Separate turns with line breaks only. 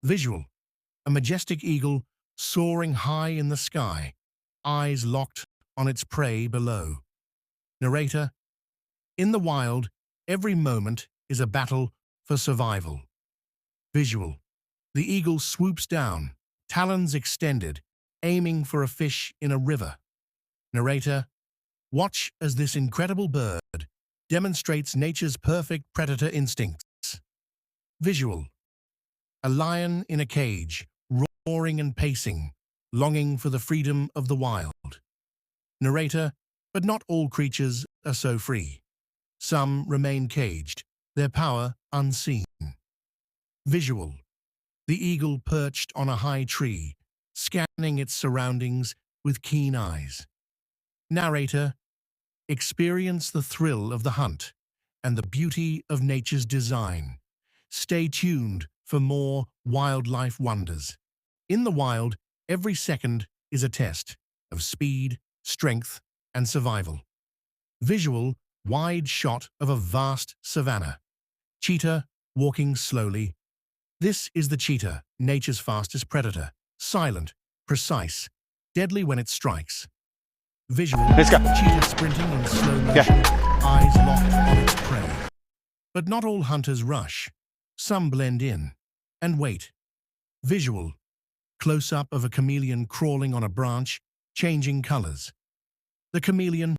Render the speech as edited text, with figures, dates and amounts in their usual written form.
Visual. A majestic eagle soaring high in the sky, eyes locked on its prey below. Narrator. In the wild, every moment is a battle for survival. Visual. The eagle swoops down, talons extended, aiming for a fish in a river. Narrator. Watch as this incredible bird demonstrates nature's perfect predator instincts. Visual. A lion in a cage, roaring and pacing, longing for the freedom of the wild. Narrator. But not all creatures are so free. Some remain caged, their power unseen. Visual. The eagle perched on a high tree, scanning its surroundings with keen eyes. Narrator. Experience the thrill of the hunt and the beauty of nature's design. Stay tuned for more wildlife wonders. In the wild, every second is a test of speed, strength, and survival. Visual, wide shot of a vast savanna. Cheetah walking slowly. This is the cheetah, nature's fastest predator. Silent, precise, deadly when it strikes. Visual,
Let's go.
cheetah sprinting in slow motion,
Yeah.
eyes locked on its prey. But not all hunters rush. Some blend in and wait. Visual, close-up of a chameleon crawling on a branch, changing colors. The chameleon